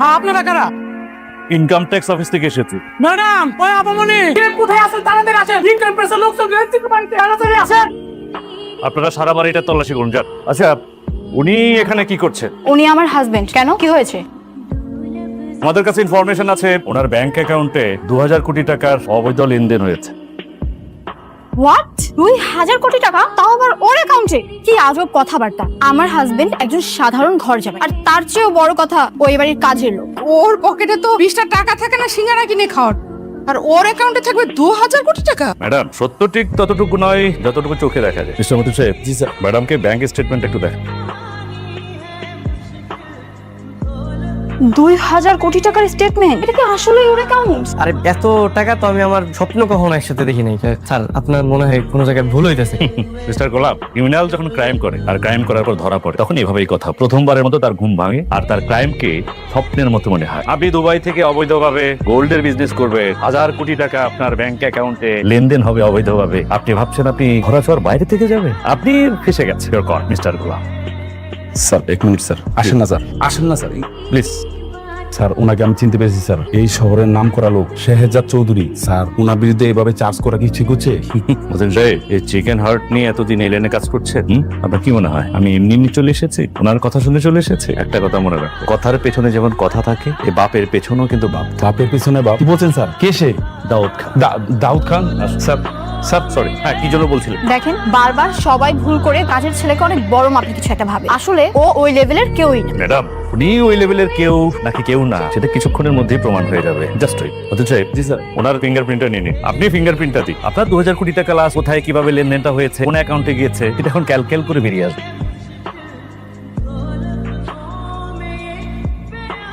হ্যাঁ, আপনারা কারা? ইনকাম ট্যাক্স অফিস থেকে এসেছি। ম্যাডাম, ওই আপামনি কোথায় আছেন? তাড়াতাড়ি আসেন। ইনকাম ট্যাক্সের লোক সব বাড়িতে তাড়াতাড়ি আসেন। আপনারা সারা বাড়িটা তল্লাশি করুন যান। আচ্ছা, উনি এখানে কি করছেন? উনি আমার হাজবেন্ড। কেন, কি হয়েছে? আমাদের কাছে ইনফরমেশন আছে ওনার ব্যাংক অ্যাকাউন্টে 2000 কোটি টাকার অবৈধ লেনদেন হয়েছে। হোয়াট? 2000 কোটি টাকা? তাও আবার ওর অ্যাকাউন্টে? কি আজব কথাবার্তা। আমার হাজবেন্ড একজন সাধারণ ঘর জামাই, আর তার চেয়েও বড় কথা ওই বাড়ির কাজের লোক। ওর পকেটে তো 20টা টাকা থাকে না সিঙ্গারা কিনে খাওয়ার, আর ওর অ্যাকাউন্টে থাকবে 2000 কোটি টাকা। ম্যাডাম, সত্য ঠিক ততটুকু নয় যতটুকু চোখে দেখা যায়। মিস্টার মতিন সাহেব, জি স্যার, ম্যাডামকে ব্যাংক স্টেটমেন্ট একটু দেখান। 2000 কোটি টাকার স্টেটমেন্ট? এটা কি আসলেই ওর অ্যাকাউন্ট? আরে এত টাকা তো আমি আমার স্বপ্ন কখনো একসাথে দেখি নাই স্যার। আপনার মনে হয় কোনো জায়গায় ভুল হইতেছে। মিস্টার গোলাপ, ক্রিমিনাল যখন ক্রাইম করে আর ক্রাইম করার পর ধরা পড়ে তখন এভাবেই কথা। প্রথমবারের মতো তার ঘুম ভাঙে আর তার ক্রাইমকে স্বপ্নের মতো মনে হয়। আপনি দুবাই থেকে অবৈধভাবে গোল্ডের বিজনেস করবে, 1000 কোটি টাকা আপনার ব্যাংক অ্যাকাউন্টে লেনদেন হবে অবৈধভাবে। আপনি ভাবছেন আপনি ঘোরাচর বাইরে থেকে যাবেন? আপনি ফেসে গেছেন মিস্টার গোলাপ। Sir, 1 minute sir. আসেন না স্যার, আসেন না স্যার, প্লিজ। স্যার ওনাকে আমি চিনতে পেরেছি স্যার। এই শহরের নাম করা লোক শেহজাদ চৌধুরী। স্যার ওনার বিরুদ্ধে এভাবে চার্জ করা কি ঠিক হচ্ছে? মতিন সাহেব, এই চিকেন হার্ট নিয়ে এতদিন এলেনে কাজ করছেন, আপনার কি মনে হয় আমি এমনি এমনি চলে এসেছি? ওনার কথা শুনে চলে এসেছে? একটা কথা মনে রাখো, কথার পেছনে যেমন কথা থাকে, এই বাপের পেছনেও কিন্তু বাপ। বাপের পিছনে বাপ? কি বলছেন স্যার? কে সে? Daud Khan. Daud Khan? Sir, sir sorry, হ্যাঁ কি জন্য বলছিলেন? দেখেন, বারবার সবাই ভুল করে কাজের ছেলেকে অনেক বড় মাপে কিছু একটা ভাবে। আসলে ও ওই লেভেলের কেউই না। ম্যাডাম, উনি ওই লেভেলের কেউ নাকি কেউ না সেটা কিছুক্ষণের মধ্যেই প্রমাণ হয়ে যাবে। Just wait. মতিন সাহেব, জি স্যার, ওনার ফিঙ্গারপ্রিন্টটা নিয়ে নিন। আপনি ফিঙ্গারপ্রিন্টটা দিন। আপনার 2000 কোটি টাকা লাস্ট কোথায় কিভাবে লেনদেনটা হয়েছে, কোন অ্যাকাউন্টে গিয়েছে, এটা এখন ক্যালকুলেট করে বেরিয়ে আসবে।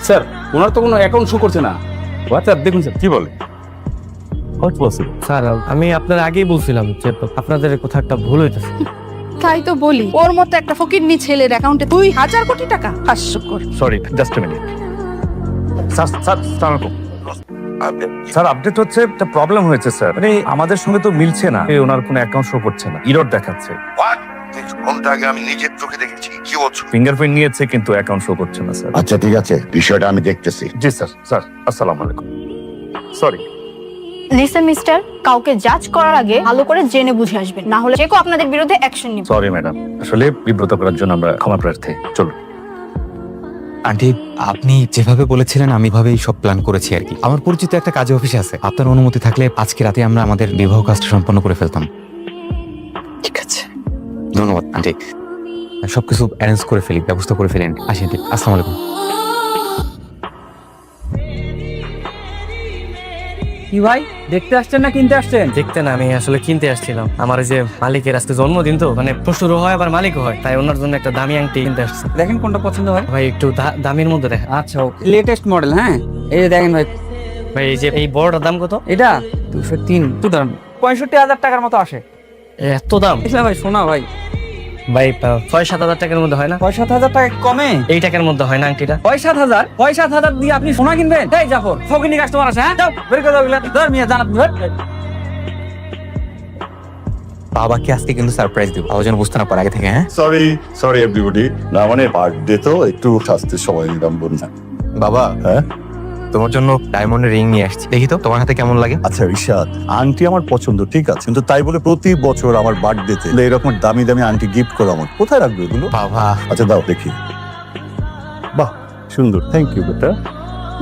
স্যার ওনার তো কোনো অ্যাকাউন্ট শো করছে না। স্যার দেখুন স্যার। কি বলে? How possible? স্যার আমি আপনার আগেই বলছিলাম যে আপনাদের কোথাও একটা ভুল হইতেছে। তাই তো বলি, ওর মতো একটা ফকিরনি ছেলের অ্যাকাউন্টে 2000 কোটি টাকা? হাস্যকর। Sorry, just a minute. Sir, sir, আসসালামু আলাইকুম। স্যার, আপডেট হচ্ছে একটা প্রবলেম হয়েছে স্যার। মানে আমাদের সঙ্গে তো মিলছে না, ওনার কোনো অ্যাকাউন্ট শো করছে না, এরর দেখাচ্ছে। হোয়াট? ঘন্টা আগে আমি নিজের চোখে দেখেছি। কি বলছো? ফিঙ্গারপ্রিন্ট নিয়েছে কিন্তু অ্যাকাউন্ট শো করছে না স্যার। আচ্ছা ঠিক আছে, বিষয়টা আমি দেখতেছি। জি স্যার। স্যার, আসসালামু আলাইকুম। সরি। লিসেন মিস্টার, কাউকে জাজ করার আগে ভালো করে জেনে বুঝে আসবেন, না হলে যে কেউ আপনাদের বিরুদ্ধে অ্যাকশন নিবে। সরি ম্যাডাম, আসলে বিব্রত করার জন্য আমরা ক্ষমা প্রার্থী। চলুন। আন্টি, আপনি যেভাবে বলেছিলেন আমি ভাবেই সব প্ল্যান করেছি আর কি। আমার পরিচিত একটা কাজে অফিসে আছে, আপনার অনুমতি থাকলে আজকে রাতে আমরা আমাদের বিবাহ কাজটা সম্পন্ন করে ফেলতাম। ঠিক আছে, ধন্যবাদ আন্টি। সবকিছু অ্যারেঞ্জ করে ফেলি, ব্যবস্থা করে ফেলেন। আসি আন্টি, আসসালামু আলাইকুম। কি ভাই, দেখতে আসছেন না কিনতে আসছেন? দেখতে না, আমি আসলে কিনতে আসছিলাম। আমার এই যে মালিকের আজকে জন্মদিন, তো মানে শ্বশুরও হয় আবার মালিকও হয়, তাই ওনার জন্য একটা দামি আংটি কিনতে আসছে। দেখেন কোনটা পছন্দ হয়। ভাই একটু দামের মধ্যে দেখা। আচ্ছা, লেটেস্ট মডেল। হ্যাঁ, এই যে দেখেন ভাই, ভাই এই যে এই বড়টার দাম কত? এটা 203, 65,000 টাকার মতো আসে। এত দাম? বুঝলে ভাই, শোনা ভাই, ভাই 6-7 হাজার টাকার মধ্যে হয় না? 6-7 হাজার টাকা কমে। এই টাকার মধ্যে হয় না আংটিটা? 6-7 হাজার দিয়ে আপনি সোনা কিনবেন? এই জাফর, ফকিনি কাস্টমার আছে। হ্যাঁ, যাও বের করে দাও এগুলা। ধর মিয়া, জানাত ধর। বাবাকে আজকে কিন্তু সারপ্রাইজ দিব, বাবা যেন বুঝতে না পারে আগে থেকে। হ্যাঁ সরি এভরিবডি। না মানে বার্থডে তো একটু স্বাস্থ্যের সময় নিলাম বললাম। বাবা, হ্যাঁ তোমার জন্য ডায়মন্ডের রিং নিয়ে আসছি, দেখি তো তোমার হাতে কেমন লাগে। আচ্ছা ঋষাদ, আংটি আমার পছন্দ ঠিক আছে, কিন্তু তাই বলে প্রতি বছর আমার বার্থডেতে এরকম দামি দামি আংটি গিফট করো আমার, কোথায় রাখবে এগুলো? বাবা, আচ্ছা দাও দেখি। বাহ, সুন্দর, থ্যাংক ইউ বেটা।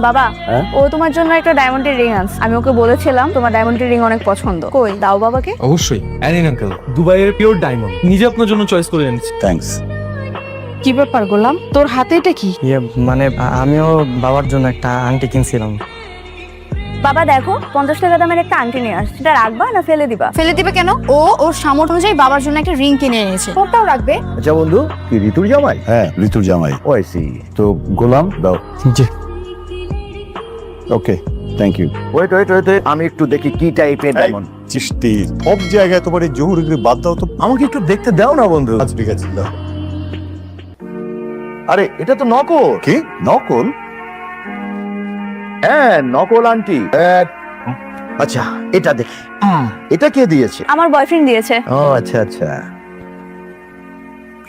বাবা, হ্যাঁ? ও তোমার জন্য একটা ডায়মন্ডের রিং আনছে। আমি ওকে বলেছিলাম তোমার ডায়মন্ডের রিং অনেক পছন্দ। কই দাও বাবাকে। অবশ্যই অ্যানিন আঙ্কেল, দুবাইয়ের পিওর ডায়মন্ড, নিজে আপনার জন্য চয়েস করে এনেছি। থ্যাঙ্কস। কি ব্যাপার গোলাম, তোর হাতে এটা কি? মানে আমিও বাবার জন্য একটা আংটি কিনছিলাম। বাবা দেখো, 50 টাকা দামের একটা আংটি নিয়ে আসছে। সেটা রাখবা না ফেলে দিবা? ফেলে দিবে কেন? ও ওর সামর্থ্য অনুযায়ী বাবার জন্য একটা রিং কিনে এনেছে, ওটাও রাখবে। আচ্ছা বন্ধু, কি ঋতুর জামাই? হ্যাঁ ঋতুর জামাই। ও আই সি। তো গোলাম দাও। জি। ওকে, থ্যাংক ইউ। ওয়েট, আমি একটু দেখি কি টাইপের ডায়মন্ড। চিষ্টি, সব জায়গায় তোমার এই জহুরিগিরি বাদ দাও তো। আমাকে একটু দেখতে দাও না বন্ধু। আচ্ছা ঠিক আছে, দাও। আরে এটা তো নকল। কি নকল? হ্যাঁ, নকল আন্টি। আচ্ছা এটা দেখি, এটা কে দিয়েছে? আমার বয়ফ্রেন্ড দিয়েছে। ও আচ্ছা আচ্ছা।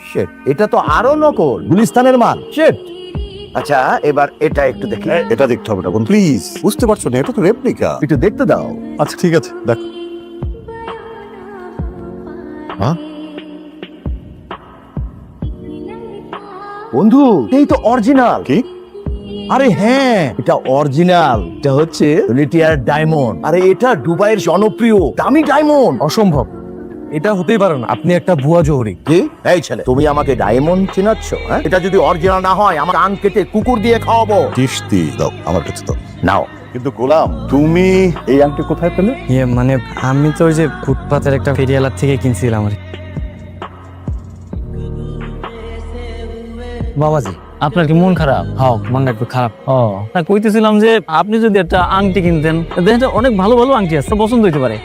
শিট, এটা তো আরো নকল, গুলিস্তানের মাল। শিট। আচ্ছা এবার এটা একটু দেখি। এটা দেখতে হবে না বোন, প্লিজ। বুঝতে পারছো না, এটা তো রেপ্লিকা। একটু দেখতে দাও। আচ্ছা ঠিক আছে, দেখো। বন্ধু এই তো অরিজিনাল। কি? আরে হ্যাঁ, এটা অরিজিনাল। এটা হচ্ছে লিটিয়ার ডায়মন্ড। আরে এটা দুবাইয়ের জনপ্রিয় দামি ডায়মন্ড। অসম্ভব, এটা হতেই পারে না, আপনি একটা ভুয়া জহরি। কি? এই ছেলে, তুমি আমাকে ডায়মন্ড চিনাচ্ছ? হ্যাঁ, এটা যদি অরিজিনাল না হয় আমার কান কেটে কুকুর দিয়ে খাওয়াবো। কিস্তি দাও আমার কাছে দাও। নাও। কিন্তু গোলাম, তুমি এই আংটি কোথায় পেলে? মানে আমি তো ওই যে ফুটপাতের একটা ফেরিয়ালার থেকে কিনছিলাম আর কি। বাবাজি, আপনার কি মন খারাপ? হ্যাঁ, মনটা একটু খারাপ। ও তা কইতেছিলাম যে আপনি যদি একটা আংটি কিনতেন, দেখেন অনেক ভালো ভালো আংটি আছে, পছন্দ হইতে পারে।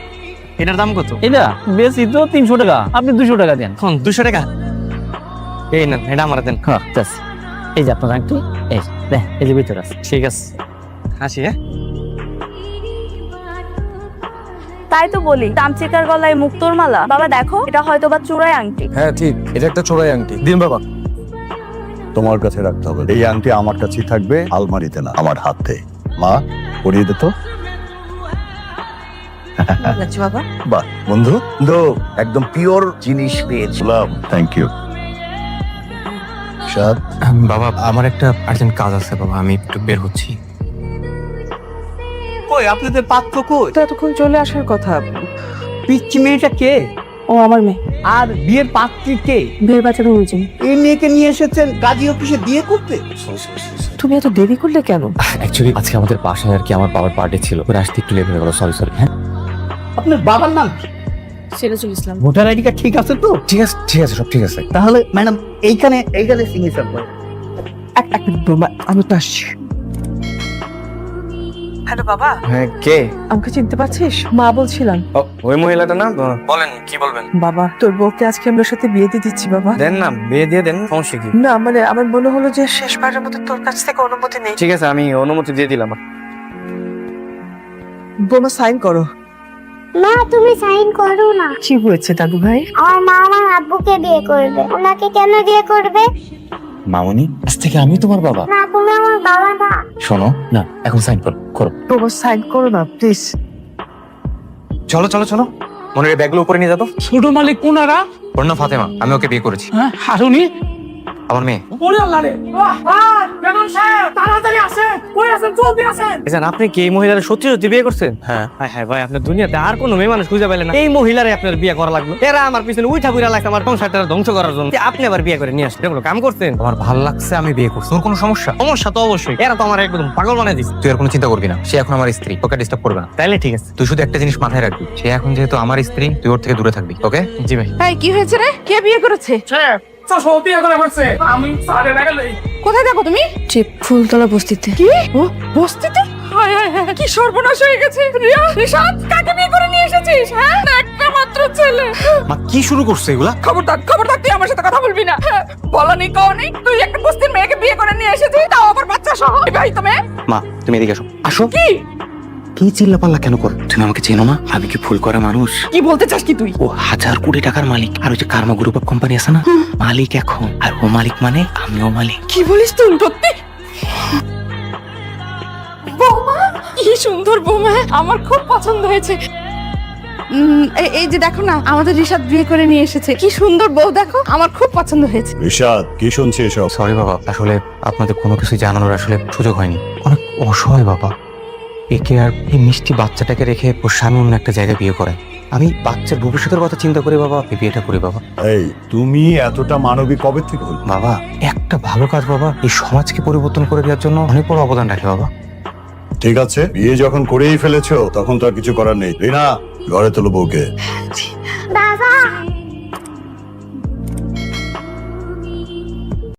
এটার দাম কত? এটা বেশি তো 300 টাকা, আপনি 200 টাকা দেন। 200 টাকা? এই নেন, এটা আমার দেন। হ্যাঁ, এই যে আপনার আংটি, এই যে ভিতরে আছে। ঠিক আছে, আসি। হ্যাঁ, তাই তো বলি, তান্ত্রিকার গলায় মুক্তোর মালা। বাবা দেখো, এটা হয়তো বা চূড়ায় আংটি। হ্যাঁ ঠিক, এটা একটা চোরাই আংটি। দিন বাবা। তোমার কাছে রাখতে হবে। এই আংটি আমার কাছেই থাকবে, আলমারিতে না, আমার হাতে। মা, পরিয়ে দে তো। বাবা বাহ বন্ধু, একদম পিওর জিনিস পেয়েছি। গোলাম, থ্যাংক ইউ। সাদ, বাবা আমার একটা আর্জেন্ট কাজ আছে বাবা, আমি একটু বের হচ্ছি। কই আপনাদের পাত্র কই? এতক্ষণ চলে আসার কথা। পিচ্চি মেয়েটা কে? ও আমার মেয়ে। আর বিয়ের পাত্রী কে? বিয়ের বাচ্চা রয়েছে। এই মেয়েকে নিয়ে এসেছেন কাজী অফিসে বিয়ে করতে? তুমি এত দেরি করলে কেন? অ্যাকচুয়ালি আজকে আমাদের বাসায় আর কি আমার বাবার বার্থডে ছিল, ওরা আসতে একটু লেট হয়ে গেল। সরি। হ্যাঁ আপনার বাবার নাম কি? Sirajul Islam. Voter ID card ঠিক আছে তো? ঠিক আছে, সব ঠিক আছে। তাহলে ম্যাডাম এইখানে সিগনেচার করে। আমি তো আসছি। হ্যালো বাবা, হ্যাঁ কে? আমাকে চিনতে পারছিস? মা বলছিলাম। ওই মহিলাটা না? বলেন, কি বলবেন? বাবা, তোর বউকে আজকে আমরা সাথে বিয়ে দিয়ে দিচ্ছি বাবা। দেন না, বিয়ে দিয়ে দেন, সমস্যা কি? না মানে আমার মনে হলো যে শেষবারের মতো তোর কাছ থেকে অনুমতি নেই। ঠিক আছে, আমি অনুমতি দিয়ে দিলাম। বোমা সাইন করো। মা তুমি সাইন করো না। কি হয়েছে দাদু ভাই? আমার মা আমার আব্বুকে বিয়ে করবে। ওনাকে কেন বিয়ে করবে? মামনি, আজ থেকে আমি তোমার বাবা। না তুমি আমার বাবা না। শোনো না, এখন সাইন করো। বোমা সাইন করো না প্লিজ। চলো মনের ব্যাগগুলো উপরে নিয়ে যাবো। ছোট মালিক কোনারা? ওর নাম ফাতেমা, আমি ওকে বিয়ে করেছি। হ্যাঁ, হারুনি আমার মেয়ে। ওরে আল্লাহ রে! বেগম সাহেব তাড়াতাড়ি আসেন, কই আছেন? জলদি আসেন। জান, আপনি কি এই মহিলার সত্যি সত্যি বিয়ে করছেন? হ্যাঁ হ্যাঁ ভাই, আপনার দুনিয়াতে আর কোনো মেয়ে মানুষ খুঁজে পেলেন না, এই মহিলারে আপনার বিয়ে করা লাগলো। এরা আমার পিছনে উঠা বুড়া লাগছে আমার সংসারটা ধ্বংস করার জন্য। আপনি আবার বিয়ে করে নিয়ে আসলেন, এগুলো কাম করছেন? আমার ভালো লাগছে, আমি বিয়ে করছি। তোর কোনো সমস্যা? সমস্যা তো অবশ্যই, এরা তো আমার একদম পাগল বানিয়ে দিচ্ছে। তুই আর কোনো চিন্তা করবি না, সে এখন আমার স্ত্রী, ওকে ডিস্টার্ব করবে না। তাইলে ঠিক আছে। তুই শুধু একটা জিনিস মাথায় রাখবি, সে এখন যেহেতু আমার স্ত্রী, তুই ওর থেকে দূরে থাকবি। ওকে? জি ভাই। এই কি হয়েছে রে? কে বিয়ে করেছে? বিয়ে করে বলছে আমি সাড়ে লাগালে। কোথায় দেখো তুমি? ফুলতলা বস্তিতে। কি? ও বস্তিতে? হায় হায় হায়, কি সর্বনাশ হয়ে গেছে। রিয়া, রিশাদ, কাকে বিয়ে করে নিয়ে এসেছিস? হ্যাঁ, একটা মাত্র ছেলে। মা কি শুরু করছে এগুলা? খবরদার তুই আমার সাথে কথা বলবি না। বলনি কওনি, তুই একটা বস্তির মেয়েকে বিয়ে করে নিয়ে এসেছিস, তাও আবার বাচ্চা সহ। বিবাহিত মেয়ে। মা তুমি এদিকে আসো। কি? কি চিল্লাপাল্লা কেন করো? তুমি আমাকে চেনো না? আমি কি ফুল করা মানুষ? কি বলতে চাস কি তুই? ও 1000 কোটি টাকার মালিক, আর ওই যে কার্মা গ্রুপ অফ কোম্পানি আছে না, মালিক এখন। আর ও মালিক মানে আমিও মালিক। কি বলিস তুই? সত্যি? বৌমা, কি সুন্দর বৌমা, আমার খুব পছন্দ হয়েছে। এই যে দেখো না, আমাদের রিশাদ বিয়ে করে নিয়ে এসেছে। কি সুন্দর বউ দেখো, আমার খুব পছন্দ হয়েছে। ঋষাদ, কি শুনছি এসব? সরি বাবা, আসলে আপনাদের কোনো কিছু জানানোর আসলে সুযোগ হয়নি। অনেক অসহায় বাবা, একে আর এই মিষ্টি বাচ্চাটাকে রেখে ওর স্বামী অন্য একটা জায়গায় বিয়ে করে। আমি বাচ্চার ভবিষ্যতের কথা চিন্তা করে বাবা এই বিয়েটা করি বাবা। এই তুমি এতটা মানবিক কবে থেকে হল? বাবা একটা ভালো কাজ বাবা এই সমাজকে পরিবর্তন করে দেওয়ার জন্য অনেক বড় অবদান রাখে বাবা। ঠিক আছে, বিয়ে যখন করেই ফেলেছো তখন তো আর কিছু করার নেই। রিনা, ঘরে তোলো বউকে। দাদা